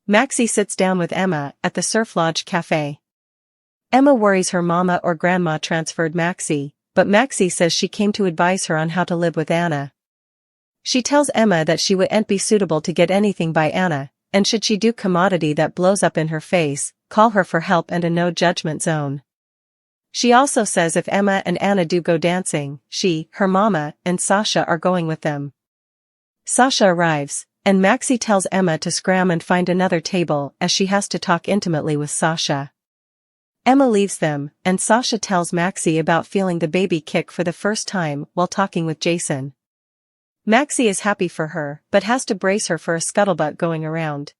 Maxie sits down with Emma at the Surf Lodge Cafe. Emma worries her mama or grandma transferred Maxie, but Maxie says she came to advise her on how to live with Anna. She tells Emma that she wouldn't be suitable to get anything by Anna, and should she do commodity that blows up in her face, call her for help and a no-judgment zone. She also says if Emma and Anna do go dancing, she, her mama, and Sasha are going with them. Sasha arrives, and Maxie tells Emma to scram and find another table as she has to talk intimately with Sasha. Emma leaves them, and Sasha tells Maxie about feeling the baby kick for the first time while talking with Jason. Maxie is happy for her, but has to brace her for a scuttlebutt going around.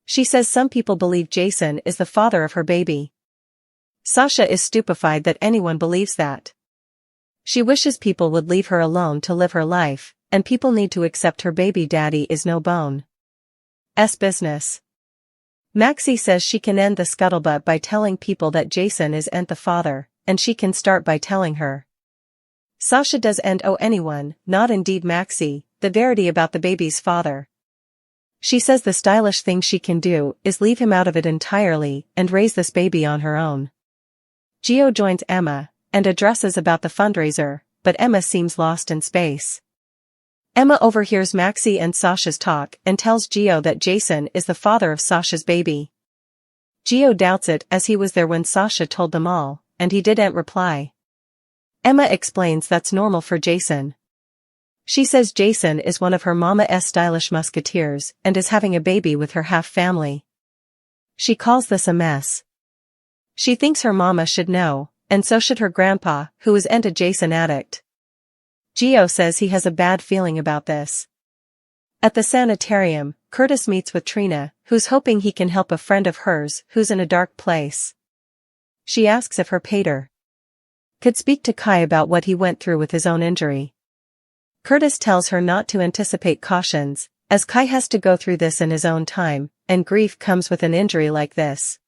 She says some people believe Jason is the father of her baby. Sasha is stupefied that anyone believes that. She wishes people would leave her alone to live her life, and people need to accept her baby daddy is no bone's business. Maxie says she can end the scuttlebutt by telling people that Jason isn't the father, and she can start by telling her. Sasha doesn't owe anyone, not indeed Maxie, the verity about the baby's father. She says the stylish thing she can do is leave him out of it entirely and raise this baby on her own. Gio joins Emma, and addresses about the fundraiser, but Emma seems lost in space. Emma overhears Maxie and Sasha's talk and tells Gio that Jason is the father of Sasha's baby. Gio doubts it as he was there when Sasha told them all, and he didn't reply. Emma explains that's normal for Jason. She says Jason is one of her mama's stylish musketeers and is having a baby with her half-family. She calls this a mess. She thinks her mama should know, and so should her grandpa, who is a Jason addict. Gio says he has a bad feeling about this. At the sanitarium, Curtis meets with Trina, who's hoping he can help a friend of hers who's in a dark place. She asks if her pater could speak to Kai about what he went through with his own injury. Curtis tells her not to anticipate cautions, as Kai has to go through this in his own time, and grief comes with an injury like this.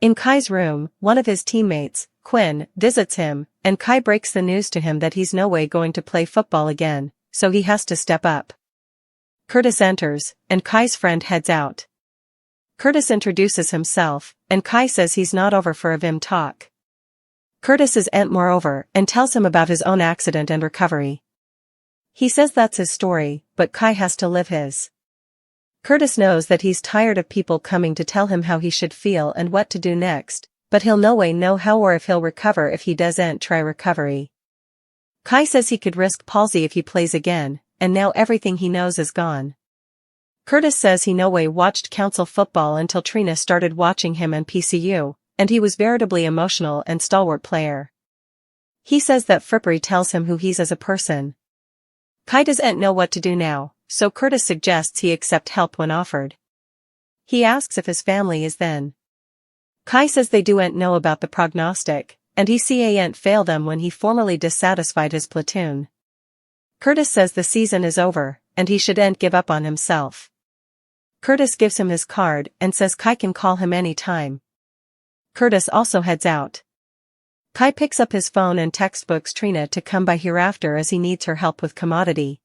In Kai's room, one of his teammates, Quinn, visits him, and Kai breaks the news to him that he's no way going to play football again, so he has to step up. Curtis enters, and Kai's friend heads out. Curtis introduces himself, and Kai says he's not over for a Vim talk. Curtis is moreover and tells him about his own accident and recovery. He says that's his story, but Kai has to live his. Curtis knows that he's tired of people coming to tell him how he should feel and what to do next, but he'll no way know how or if he'll recover if he doesn't try recovery. Kai says he could risk palsy if he plays again, and now everything he knows is gone. Curtis says he no way watched council football until Trina started watching him on PCU, and he was veritably emotional and stalwart player. He says that frippery tells him who he's as a person. Kai doesn't know what to do now, so Curtis suggests he accept help when offered. He asks if his family is then. Kai says they don't know about the prognostic, and he can't fail them when he formally dissatisfied his platoon. Curtis says the season is over, and he shouldn't give up on himself. Curtis gives him his card and says Kai can call him any time. Curtis also heads out. Kai picks up his phone and textbooks Trina to come by hereafter as he needs her help with commodity.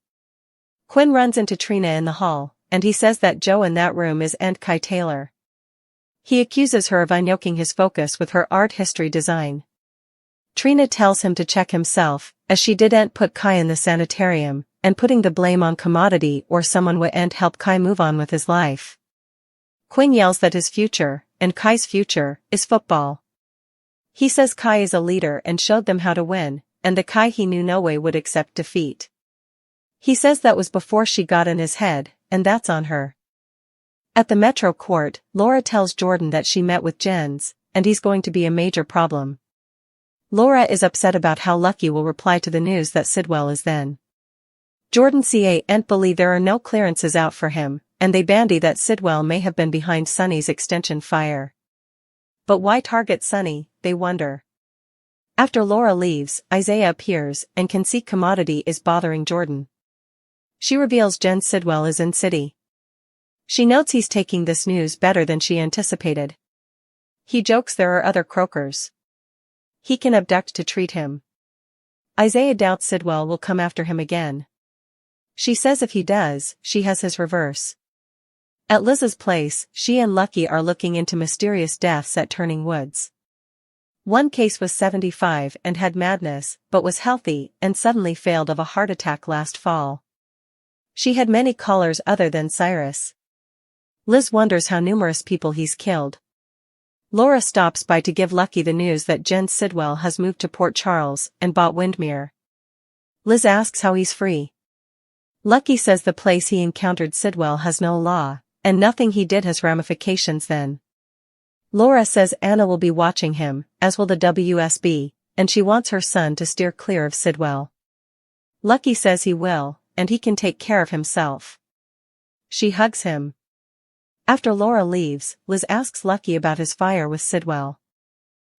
Quinn runs into Trina in the hall, and he says that Joe in that room is Kai Taylor. He accuses her of unyoking his focus with her art history design. Trina tells him to check himself, as she didn't put Kai in the sanitarium, and putting the blame on commodity or someone wouldn't help Kai move on with his life. Quinn yells that his future, and Kai's future, is football. He says Kai is a leader and showed them how to win, and the Kai he knew no way would accept defeat. He says that was before she got in his head, and that's on her. At the Metro Court, Laura tells Jordan that she met with Jens, and he's going to be a major problem. Laura is upset about how Lucky will reply to the news that Sidwell is then. Jordan can't believe there are no clearances out for him, and they bandy that Sidwell may have been behind Sonny's extension fire. But why target Sonny, they wonder. After Laura leaves, Isaiah appears and can see commodity is bothering Jordan. She reveals Jen Sidwell is in city. She notes he's taking this news better than she anticipated. He jokes there are other croakers he can abduct to treat him. Isaiah doubts Sidwell will come after him again. She says if he does, she has his reverse. At Liz's place, she and Lucky are looking into mysterious deaths at Turning Woods. One case was 75 and had madness, but was healthy and suddenly failed of a heart attack last fall. She had many callers other than Cyrus. Liz wonders how numerous people he's killed. Laura stops by to give Lucky the news that Jen Sidwell has moved to Port Charles and bought Windmere. Liz asks how he's free. Lucky says the place he encountered Sidwell has no law, and nothing he did has ramifications then. Laura says Anna will be watching him, as will the WSB, and she wants her son to steer clear of Sidwell. Lucky says he will, and he can take care of himself. She hugs him. After Laura leaves, Liz asks Lucky about his fire with Sidwell.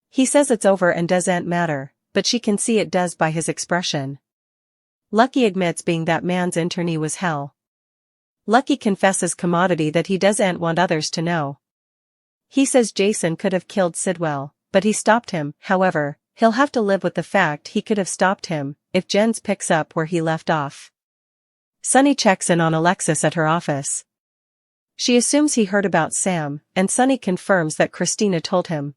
He says it's over and doesn't matter, but she can see it does by his expression. Lucky admits being that man's internee was hell. Lucky confesses commodity that he doesn't want others to know. He says Jason could have killed Sidwell, but he stopped him. However, he'll have to live with the fact he could have stopped him if Jens picks up where he left off. Sunny checks in on Alexis at her office. She assumes he heard about Sam, and Sunny confirms that Christina told him.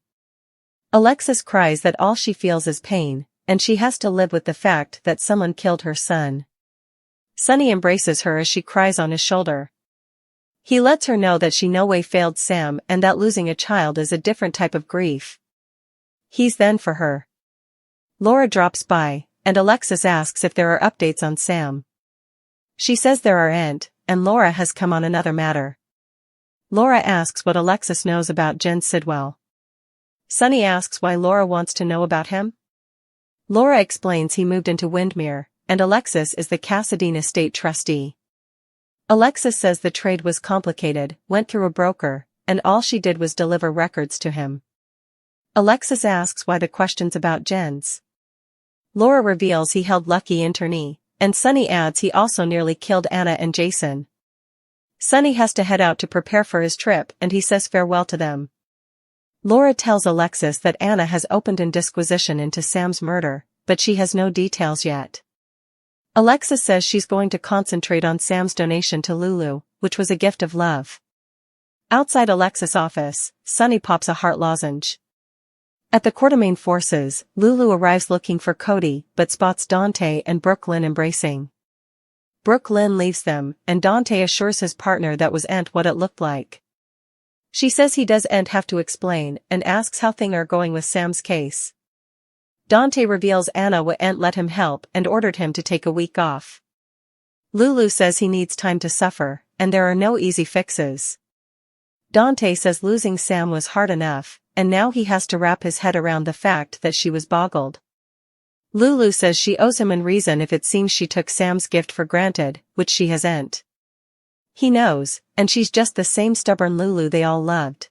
Alexis cries that all she feels is pain, and she has to live with the fact that someone killed her son. Sunny embraces her as she cries on his shoulder. He lets her know that she no way failed Sam and that losing a child is a different type of grief. He's then for her. Laura drops by, and Alexis asks if there are updates on Sam. She says there aren't, and Laura has come on another matter. Laura asks what Alexis knows about Jen Sidwell. Sunny asks why Laura wants to know about him. Laura explains he moved into Windmere, and Alexis is the Cassadine estate trustee. Alexis says the trade was complicated, went through a broker, and all she did was deliver records to him. Alexis asks why the questions about Jen's. Laura reveals he held Lucky internee, and Sunny adds he also nearly killed Anna and Jason. Sunny has to head out to prepare for his trip and he says farewell to them. Laura tells Alexis that Anna has opened an disquisition into Sam's murder, but she has no details yet. Alexis says she's going to concentrate on Sam's donation to Lulu, which was a gift of love. Outside Alexis' office, Sunny pops a heart lozenge. At the Quartermain forces, Lulu arrives looking for Cody but spots Dante and Brooklyn embracing. Brooklyn leaves them, and Dante assures his partner that wasn't what it looked like. She says he doesn't have to explain and asks how things are going with Sam's case. Dante reveals Anna wouldn't let him help and ordered him to take a week off. Lulu says he needs time to suffer, and there are no easy fixes. Dante says losing Sam was hard enough, and now he has to wrap his head around the fact that she was boggled. Lulu says she owes him in reason if it seems she took Sam's gift for granted, which she hasn't. He knows, and she's just the same stubborn Lulu they all loved.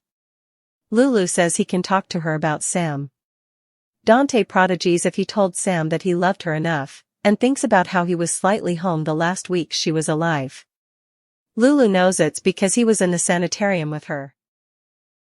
Lulu says he can talk to her about Sam. Dante prodigies if he told Sam that he loved her enough, and thinks about how he was slightly home the last week she was alive. Lulu knows it's because he was in the sanitarium with her.